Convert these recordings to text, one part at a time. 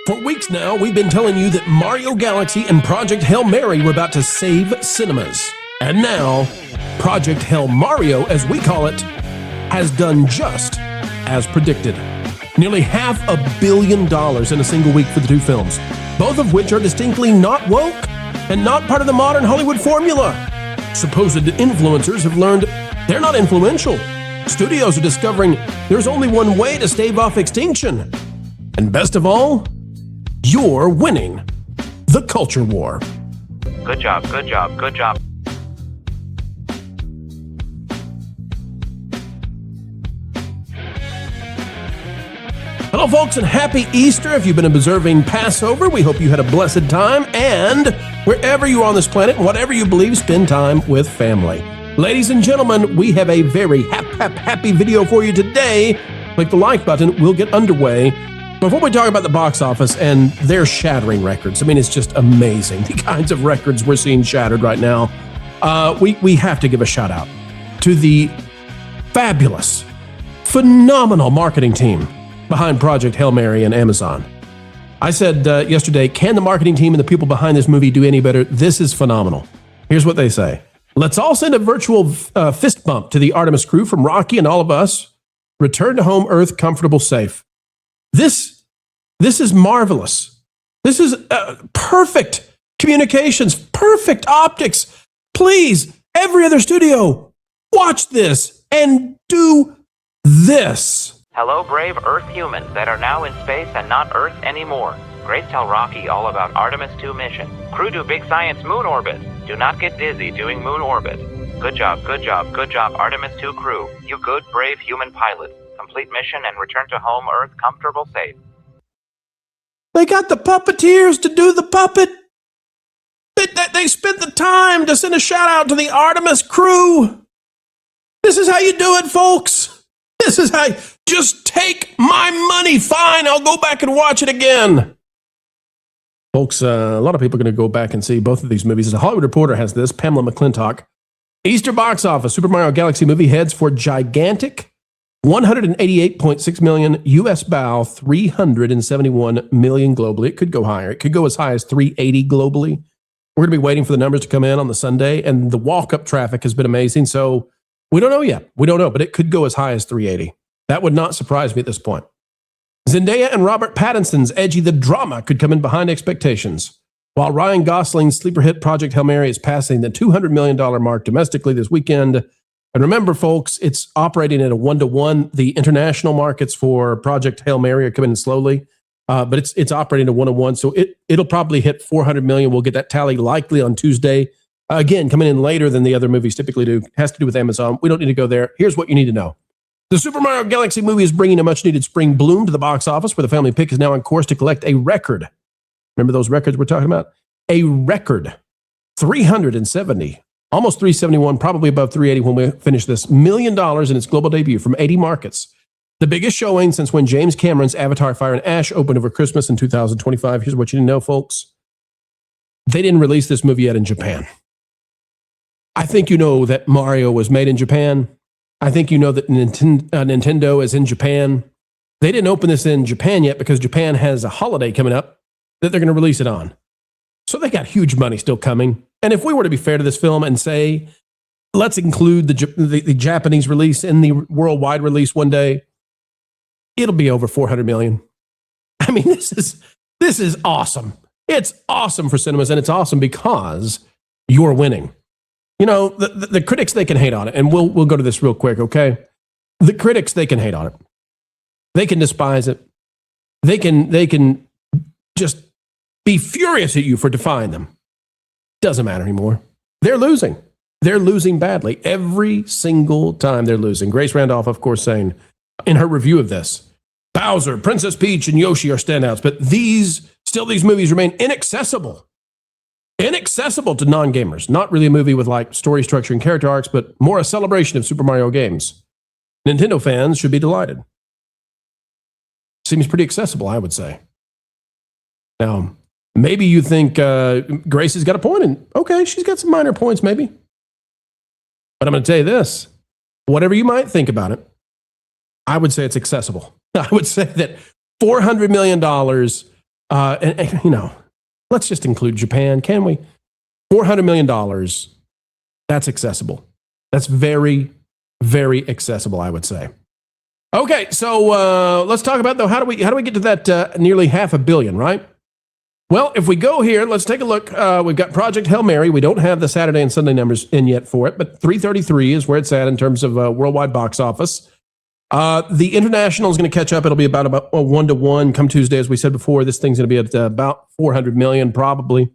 For weeks now, we've been telling you that Mario Galaxy and Project Hail Mary were about to save cinemas. And now, Project Hail Mario, as we call it, has done just as predicted. Nearly $500 million in a single week for the two films, both of which are distinctly not woke and not part of the modern Hollywood formula. Supposed influencers have learned they're not influential. Studios are discovering there's only one way to stave off extinction. And best of all, you're winning the culture war. Good job, good job, good job. Hello, folks, and happy Easter. If you've been observing Passover, we hope you had a blessed time. And wherever you are on this planet, whatever you believe, spend time with family. Ladies and gentlemen, we have a very happy video for you today. Click the like button. We'll get underway. Before we talk about the box office and their shattering records, I mean, it's just amazing, the kinds of records we're seeing shattered right now. We have to give a shout out to the fabulous, phenomenal marketing team behind Project Hail Mary and Amazon. I said yesterday, can the marketing team and the people behind this movie do any better? This is phenomenal. Here's what they say. Let's all send a virtual fist bump to the Artemis crew from Rocky and all of us. Return to home, Earth, comfortable, safe. This is marvelous. This is perfect communications, perfect optics. Please, every other studio, watch this and do this. Hello, brave Earth humans that are now in space and not Earth anymore. Grace tell Rocky all about Artemis 2 mission. Crew do big science moon orbit. Do not get dizzy doing moon orbit. Good job, good job, good job, Artemis 2 crew. You good, brave human pilots. Complete mission and return to home, Earth, comfortable, safe. They got the puppeteers to do the puppet. They spent the time to send a shout out to the Artemis crew. This is how you do it, folks. This is how just take my money. Fine, I'll go back and watch it again. Folks, a lot of people are going to go back and see both of these movies. As a Hollywood Reporter has this, Pamela McClintock. Easter box office, Super Mario Galaxy movie heads for gigantic 188.6 million US bow, 371 million globally. It could go higher. It could go as high as 380 globally. We're going to be waiting for the numbers to come in on the Sunday, and the walk-up traffic has been amazing, so we don't know yet. We don't know, but it could go as high as 380. That would not surprise me at this point. Zendaya and Robert Pattinson's edgy The Drama could come in behind expectations, while Ryan Gosling's sleeper hit Project Hail Mary is passing the $200 million mark domestically this weekend. And remember, folks, it's operating at a 1-to-1. The international markets for Project Hail Mary are coming in slowly, but it's operating at 1-to-1. So it'll probably hit 400 million. We'll get that tally likely on Tuesday. Again, coming in later than the other movies typically do. It has to do with Amazon. We don't need to go there. Here's what you need to know. The Super Mario Galaxy movie is bringing a much-needed spring bloom to the box office, where the family pick is now on course to collect a record. Remember those records we're talking about? A record 370, almost 371, probably above 380 when we finish this, $1 million in its global debut from 80 markets. The biggest showing since when James Cameron's Avatar Fire and Ash opened over Christmas in 2025. Here's what you need to know, folks. They didn't release this movie yet in Japan. I think you know that Mario was made in Japan. I think you know that Nintendo is in Japan. They didn't open this in Japan yet because Japan has a holiday coming up that they're going to release it on. So they got huge money still coming. And if we were to be fair to this film and say, let's include the Japanese release in the worldwide release one day, it'll be over 400 million. I mean, this is awesome. It's awesome for cinemas, and it's awesome because you're winning. You know, the critics, they can hate on it, and we'll go to this real quick, okay? The critics, they can hate on it. They can despise it. They can just be furious at you for defying them. Doesn't matter anymore. They're losing. They're losing badly. Every single time they're losing. Grace Randolph, of course, saying in her review of this, Bowser, Princess Peach, and Yoshi are standouts, but these movies remain inaccessible to non-gamers. Not really a movie with like story structure and character arcs, but more a celebration of Super Mario games. Nintendo fans should be delighted. Seems pretty accessible, I would say. Now, maybe you think Grace has got a point, and okay, she's got some minor points maybe. But I'm going to tell you this. Whatever you might think about it, I would say it's accessible. I would say that $400 million And, you know, let's just include Japan, can we? $400 million. That's accessible. That's very, very accessible, I would say. Okay, so let's talk about, though, how do we get to that nearly $500 million, right? Well, if we go here, let's take a look. We've got Project Hail Mary. We don't have the Saturday and Sunday numbers in yet for it, but 333 is where it's at in terms of worldwide box office. The international is going to catch up. It'll be about 1-to-1 come Tuesday, as we said before. This thing's going to be at about 400 million probably,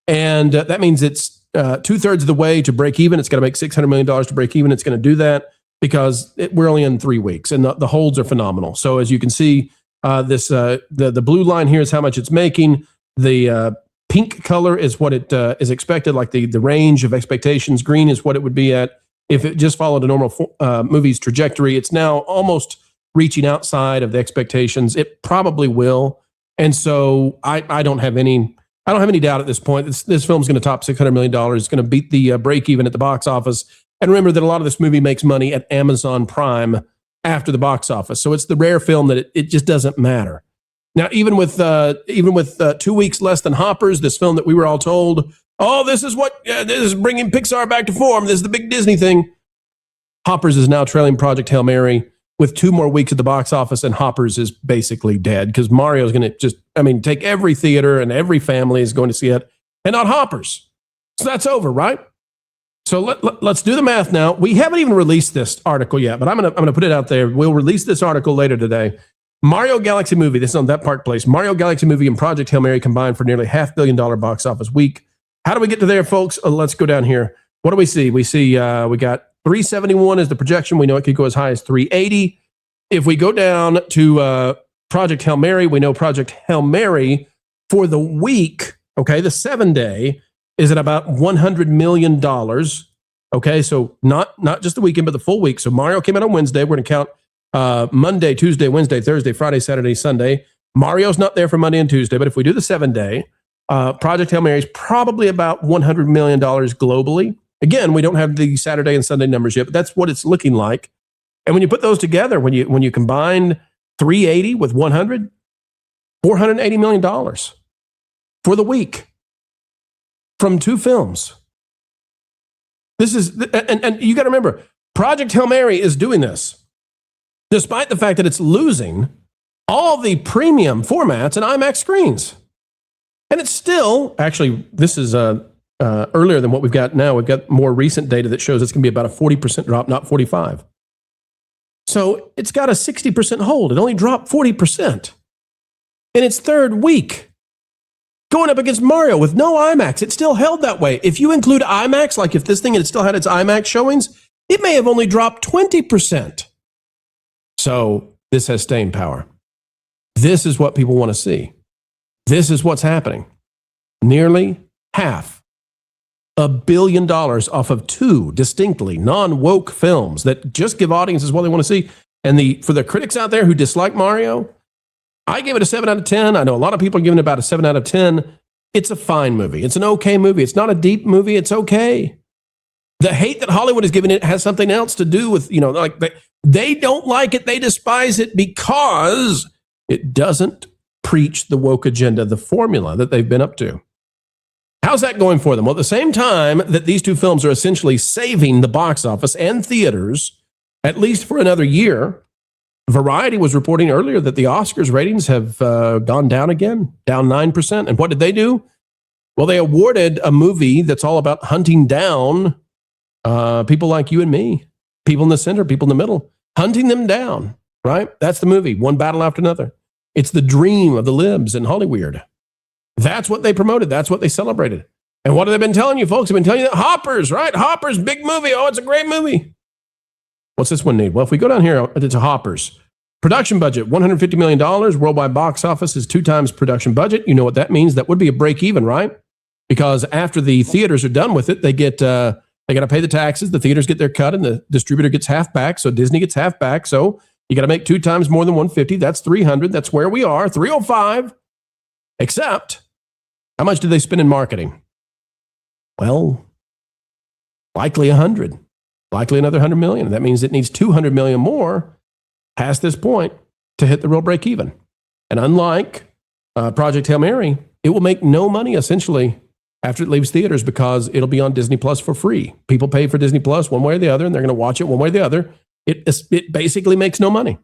and that means it's 2/3 of the way to break even. It's got to make $600 million to break even. It's going to do that because we're only in 3 weeks, and the holds are phenomenal. So as you can see, the blue line here is how much it's making. The pink color is what it is expected, like the range of expectations. Green is what it would be at if it just followed a normal movie's trajectory. It's now almost reaching outside of the expectations. It probably will, and so I don't have any doubt at this point. This film's going to top $600 million. It's going to beat the break even at the box office. And remember that a lot of this movie makes money at Amazon Prime after the box office, so it's the rare film that it just doesn't matter. Now, even with 2 weeks less than Hoppers, this film that we were all told, oh, this is bringing Pixar back to form. This is the big Disney thing. Hoppers is now trailing Project Hail Mary with 2 more weeks at the box office, and Hoppers is basically dead because Mario's going to take every theater and every family is going to see it, and not Hoppers. So that's over, right? So let's do the math now. We haven't even released this article yet, but I'm gonna put it out there. We'll release this article later today. Mario Galaxy Movie, this is on That Park Place. Mario Galaxy Movie and Project Hail Mary combined for nearly $500 million box office week. How do we get to there, folks? Let's go down here. What do we see? We see we got 371 as the projection. We know it could go as high as 380. If we go down to Project Hail Mary, we know Project Hail Mary for the week, okay, the 7-day, is at about $100 million. Okay, so not just the weekend, but the full week. So Mario came out on Wednesday. We're going to count Monday, Tuesday, Wednesday, Thursday, Friday, Saturday, Sunday. Mario's not there for Monday and Tuesday, but if we do the 7-day, Project Hail Mary is probably about $100 million globally. Again, we don't have the Saturday and Sunday numbers yet, but that's what it's looking like. And when you put those together, when you combine 380 with 100, $480 million for the week from 2 films. This is, and you got to remember, Project Hail Mary is doing this despite the fact that it's losing all the premium formats and IMAX screens. And it's still, actually, this is earlier than what we've got now. We've got more recent data that shows it's going to be about a 40% drop, not 45%. So it's got a 60% hold. It only dropped 40% in its 3rd week. Going up against Mario with no IMAX, it still held that way. If you include IMAX, like if this thing had still had its IMAX showings, it may have only dropped 20%. So this has staying power. This is what people want to see. This is what's happening. Nearly $500 million off of 2 distinctly non-woke films that just give audiences what they want to see. And for the critics out there who dislike Mario, I gave it a 7 out of 10. I know a lot of people are giving it about a 7 out of 10. It's a fine movie. It's an okay movie. It's not a deep movie. It's okay. The hate that Hollywood is giving it has something else to do with, like they don't like it. They despise it because it doesn't preach the woke agenda, the formula that they've been up to. How's that going for them? Well, at the same time that these 2 films are essentially saving the box office and theaters, at least for another year, Variety was reporting earlier that the Oscars ratings have gone down again, down 9%. And what did they do? Well, they awarded a movie that's all about hunting down people like you and me, people in the center, people in the middle, hunting them down, right? That's the movie, one battle after another. It's the dream of the libs in Hollywood. That's what they promoted. That's what they celebrated. And what have they been telling you, folks? They've been telling you that Hoppers, right? Hoppers, big movie. Oh, it's a great movie. What's this one need? Well, if we go down here, it's a Hoppers. Production budget, $150 million. Worldwide box office is 2 times production budget. You know what that means. That would be a break even, right? Because after the theaters are done with it, they got to pay the taxes. The theaters get their cut and the distributor gets half back. So Disney gets half back. So you got to make 2 times more than 150. That's 300. That's where we are, 305. Except, how much did they spend in marketing? Well, likely 100. Likely another 100 million. That means it needs 200 million more past this point to hit the real break even. And unlike Project Hail Mary, it will make no money essentially after it leaves theaters because it'll be on Disney Plus for free. People pay for Disney Plus one way or the other, and they're going to watch it one way or the other. It basically makes no money.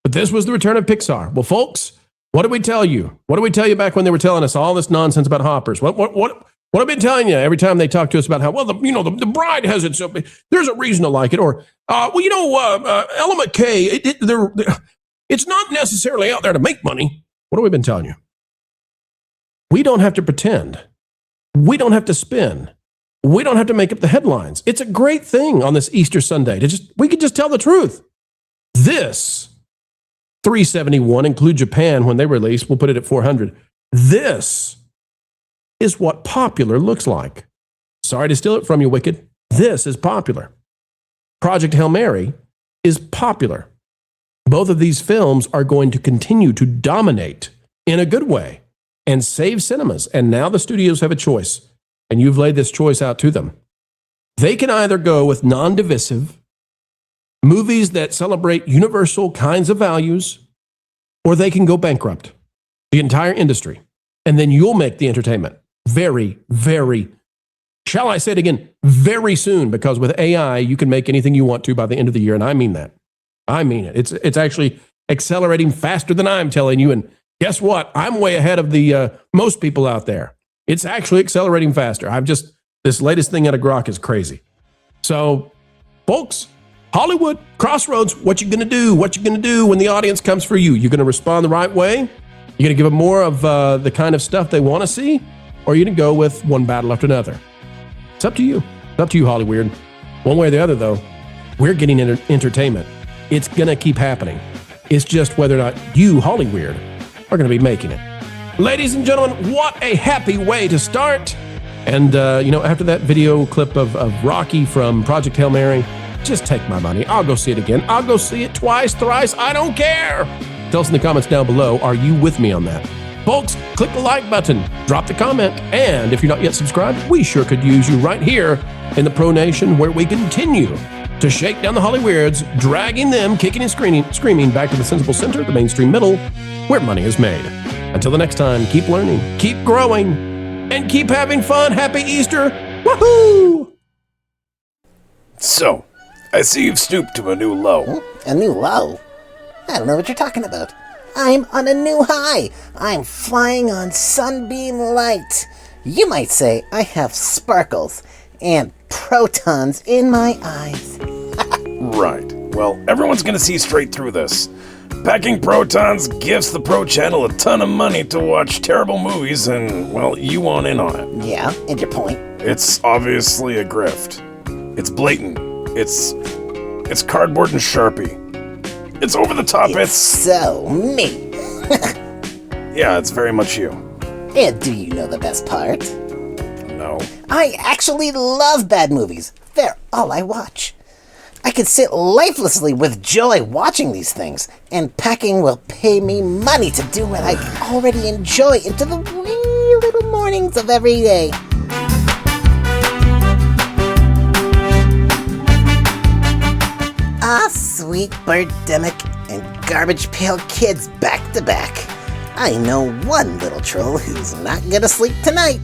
But this was the return of Pixar. Well, folks, what did we tell you? What did we tell you back when they were telling us all this nonsense about hoppers? What have I been telling you every time they talk to us about how, well, the bride has it, so there's a reason to like it. Or, Element K, it's not necessarily out there to make money. What have we been telling you? We don't have to pretend. We don't have to spin. We don't have to make up the headlines. It's a great thing on this Easter Sunday we could just tell the truth. This 371 include Japan when they release. We'll put it at 400. This is what popular looks like. Sorry to steal it from you, Wicked. This is popular. Project Hail Mary is popular. Both of these films are going to continue to dominate in a good way and save cinemas. And now the studios have a choice, and you've laid this choice out to them. They can either go with non-divisive movies that celebrate universal kinds of values, or they can go bankrupt the entire industry. And then you'll make the entertainment very, very, shall I say it again, very soon, because with AI, you can make anything you want to by the end of the year. And I mean that. I mean it. It's actually accelerating faster than I'm telling you. And guess what? I'm way ahead of the most people out there. It's actually accelerating faster. This latest thing out of Grok is crazy. So, folks, Hollywood, crossroads, what you going to do? What you going to do when the audience comes for you? You're going to respond the right way? You're going to give them more of the kind of stuff they want to see? Or are you going to go with one battle after another? It's up to you. It's up to you, Hollyweird. One way or the other, though, we're getting entertainment. It's going to keep happening. It's just whether or not you, Hollyweird, are going to be making it. Ladies and gentlemen, what a happy way to start. And, after that video clip of Rocky from Project Hail Mary, just take my money. I'll go see it again. I'll go see it twice, thrice. I don't care. Tell us in the comments down below, are you with me on that? Folks, click the like button, drop the comment, and if you're not yet subscribed, we sure could use you right here in the Pro Nation, where we continue to shake down the Hollyweirds, dragging them, kicking and screaming back to the sensible center, the mainstream middle, where money is made. Until the next time, keep learning, keep growing, and keep having fun. Happy Easter. Woohoo! So, I see you've stooped to a new low. A new low? I don't know what you're talking about. I'm on a new high. I'm flying on sunbeam light. You might say I have sparkles and protons in my eyes. Right. Well, everyone's gonna see straight through this. Packing Protons gives the Pro Channel a ton of money to watch terrible movies, and, well, you want in on it. Yeah, and your point? It's obviously a grift. It's blatant. It's cardboard and Sharpie. It's over the top. It's so me. Yeah, it's very much you. And do you know the best part? No. I actually love bad movies. They're all I watch. I can sit lifelessly with joy watching these things, and packing will pay me money to do what I already enjoy into the wee little mornings of every day. Ah, sweet birdemic and garbage pail kids back to back. I know one little troll who's not gonna sleep tonight.